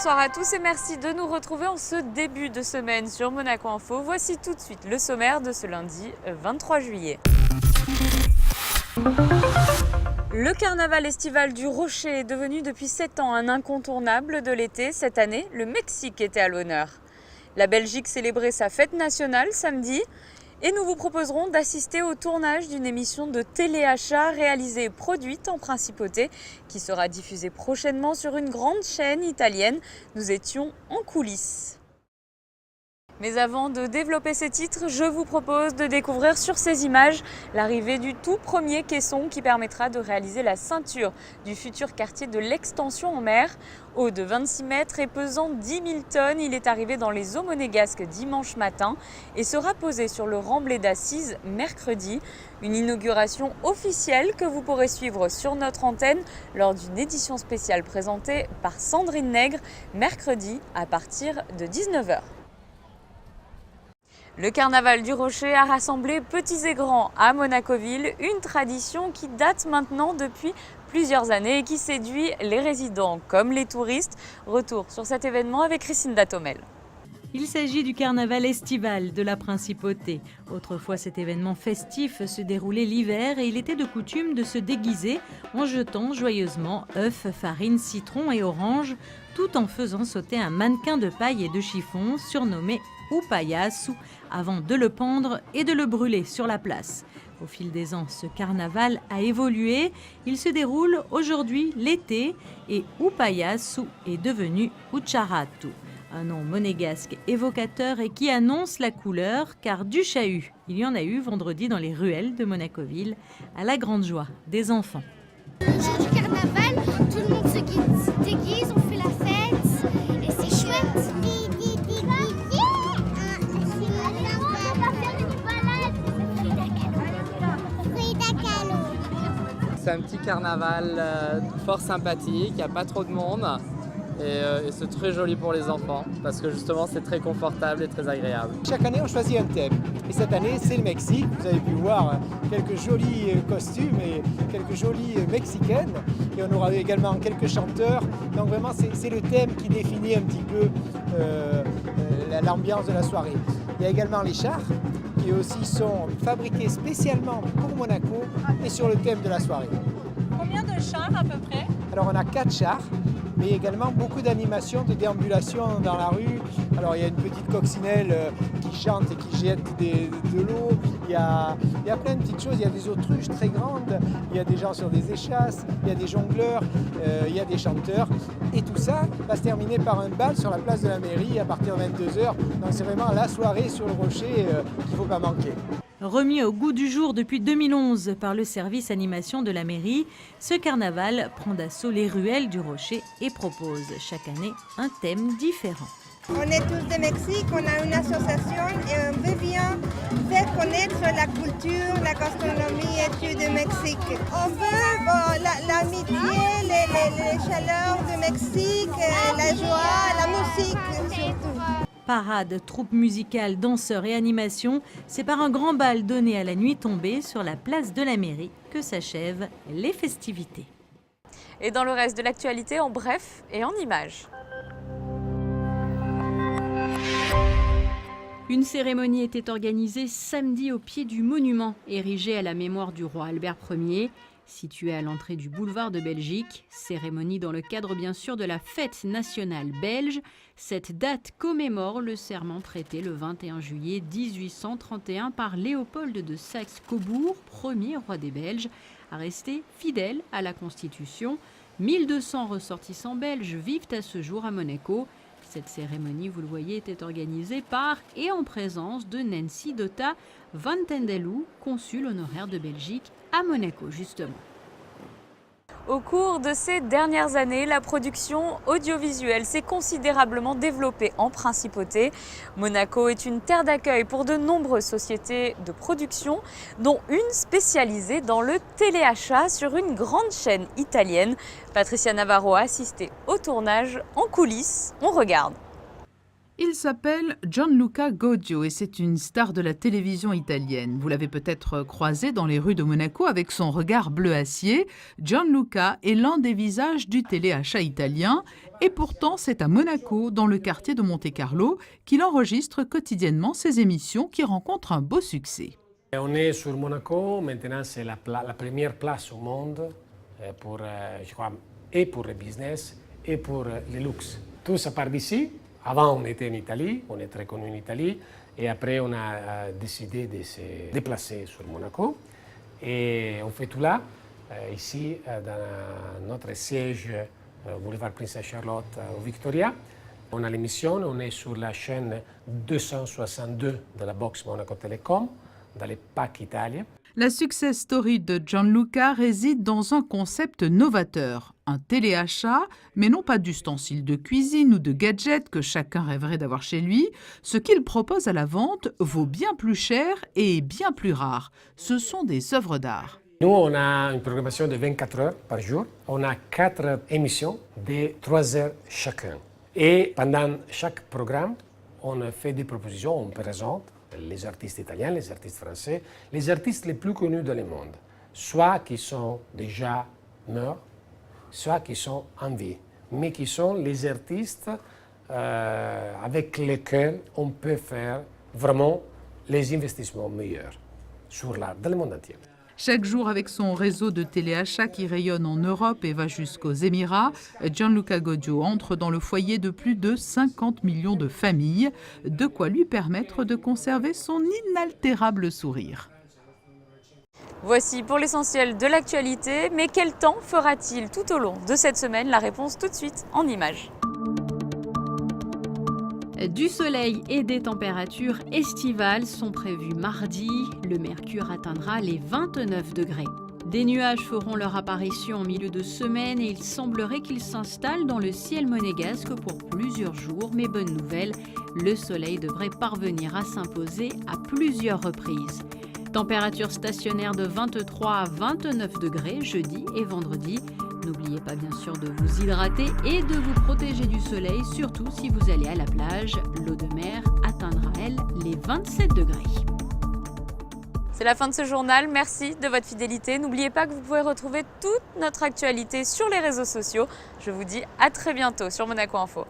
Bonsoir à tous et merci de nous retrouver en ce début de semaine sur Monaco Info. Voici tout de suite le sommaire de ce lundi 23 juillet. Le carnaval estival du Rocher est devenu depuis 7 ans un incontournable de l'été. Cette année, le Mexique était à l'honneur. La Belgique célébrait sa fête nationale samedi. Et nous vous proposerons d'assister au tournage d'une émission de téléachat réalisée et produite en principauté qui sera diffusée prochainement sur une grande chaîne italienne. Nous étions en coulisses. Mais avant de développer ces titres, je vous propose de découvrir sur ces images l'arrivée du tout premier caisson qui permettra de réaliser la ceinture du futur quartier de l'Extension en mer. Haut de 26 mètres et pesant 10 000 tonnes, il est arrivé dans les eaux monégasques dimanche matin et sera posé sur le remblai d'Assises mercredi. Une inauguration officielle que vous pourrez suivre sur notre antenne lors d'une édition spéciale présentée par Sandrine Nègre mercredi à partir de 19 h. Le carnaval du Rocher a rassemblé petits et grands à Monacoville, une tradition qui date maintenant depuis plusieurs années et qui séduit les résidents comme les touristes. Retour sur cet événement avec Christine Datomel. Il s'agit du carnaval estival de la Principauté. Autrefois, cet événement festif se déroulait l'hiver et il était de coutume de se déguiser en jetant joyeusement œufs, farine, citron et orange, tout en faisant sauter un mannequin de paille et de chiffon surnommé Upayasu avant de le pendre et de le brûler sur la place. Au fil des ans, ce carnaval a évolué. Il se déroule aujourd'hui l'été et Upayasu est devenu Ucharatu. Un nom monégasque évocateur et qui annonce la couleur, car du chahut, il y en a eu vendredi dans les ruelles de Monacoville, à la grande joie des enfants. Le jour du carnaval, tout le monde se déguise, on fait la fête et c'est chouette. C'est un petit carnaval fort sympathique, il n'y a pas trop de monde. Et c'est très joli pour les enfants parce que justement c'est très confortable et très agréable. Chaque année on choisit un thème et cette année c'est le Mexique. Vous avez pu voir quelques jolis costumes et quelques jolies mexicaines et on aura également quelques chanteurs. Donc vraiment c'est le thème qui définit un petit peu l'ambiance de la soirée. Il y a également les chars qui aussi sont fabriqués spécialement pour Monaco et sur le thème de la soirée. Combien de chars à peu près ? Alors on a 4 chars, mais également beaucoup d'animations, de déambulations dans la rue. Alors il y a une petite coccinelle qui chante et qui jette de l'eau. Il y a plein de petites choses. Il y a des autruches très grandes. Il y a des gens sur des échasses. Il y a des jongleurs. Il y a des chanteurs. Et tout ça va se terminer par un bal sur la place de la mairie à partir de 22 h. Donc c'est vraiment la soirée sur le Rocher qu'il ne faut pas manquer. Remis au goût du jour depuis 2011 par le service animation de la mairie, ce carnaval prend d'assaut les ruelles du Rocher et propose chaque année un thème différent. On est tous de Mexique, on a une association et on veut bien faire connaître la culture, la gastronomie et tout de Mexique. On veut l'amitié, les chaleurs du Mexique, la joie, la musique surtout. Parade, troupe musicale, danseurs et animation, c'est par un grand bal donné à la nuit tombée sur la place de la mairie que s'achèvent les festivités. Et dans le reste de l'actualité, en bref et en images. Une cérémonie était organisée samedi au pied du monument érigé à la mémoire du roi Albert Ier, situé à l'entrée du boulevard de Belgique. Cérémonie dans le cadre bien sûr de la fête nationale belge. Cette date commémore le serment prêté le 21 juillet 1831 par Léopold de Saxe-Cobourg, premier roi des Belges, à rester fidèle à la Constitution. 1200 ressortissants belges vivent à ce jour à Monaco. Cette cérémonie, vous le voyez, était organisée par et en présence de Nancy Dota van Tendelou, consul honoraire de Belgique à Monaco, justement. Au cours de ces dernières années, la production audiovisuelle s'est considérablement développée en principauté. Monaco est une terre d'accueil pour de nombreuses sociétés de production, dont une spécialisée dans le téléachat sur une grande chaîne italienne. Patricia Navarro a assisté au tournage en coulisses. On regarde. Il s'appelle Gianluca Gaudio et c'est une star de la télévision italienne. Vous l'avez peut-être croisé dans les rues de Monaco avec son regard bleu acier. Gianluca est l'un des visages du téléachat italien et pourtant c'est à Monaco, dans le quartier de Monte-Carlo, qu'il enregistre quotidiennement ses émissions qui rencontrent un beau succès. On est sur Monaco, maintenant c'est la première place au monde pour, je crois, et pour le business et pour le luxe. Tout ça part d'ici. Avant on était en Italie, on est très connu en Italie et après on a décidé de se déplacer sur Monaco et on fait tout là, ici dans notre siège boulevard Princesse Charlotte au Victoria. On a l'émission, on est sur la chaîne 262 de la box Monaco Telecom, dans les PAC Italie. La success story de Gianluca réside dans un concept novateur, un téléachat, mais non pas d'ustensiles de cuisine ou de gadgets que chacun rêverait d'avoir chez lui. Ce qu'il propose à la vente vaut bien plus cher et est bien plus rare. Ce sont des œuvres d'art. Nous, on a une programmation de 24 heures par jour. On a 4 émissions de 3 heures chacun. Et pendant chaque programme, on fait des propositions, on présente les artistes italiens, les artistes français, les artistes les plus connus dans le monde, soit qui sont déjà morts, soit qui sont en vie, mais qui sont les artistes avec lesquels on peut faire vraiment les investissements meilleurs sur l'art dans le monde entier. Chaque jour, avec son réseau de téléachats qui rayonne en Europe et va jusqu'aux Émirats, Gianluca Gaudio entre dans le foyer de plus de 50 millions de familles, de quoi lui permettre de conserver son inaltérable sourire. Voici pour l'essentiel de l'actualité, mais quel temps fera-t-il tout au long de cette semaine? La réponse tout de suite en images. Du soleil et des températures estivales sont prévues mardi. Le mercure atteindra les 29 degrés. Des nuages feront leur apparition en milieu de semaine et il semblerait qu'ils s'installent dans le ciel monégasque pour plusieurs jours. Mais bonne nouvelle, le soleil devrait parvenir à s'imposer à plusieurs reprises. Température stationnaire de 23 à 29 degrés jeudi et vendredi. N'oubliez pas bien sûr de vous hydrater et de vous protéger du soleil, surtout si vous allez à la plage. L'eau de mer atteindra, elle, les 27 degrés. C'est la fin de ce journal, merci de votre fidélité. N'oubliez pas que vous pouvez retrouver toute notre actualité sur les réseaux sociaux. Je vous dis à très bientôt sur Monaco Info.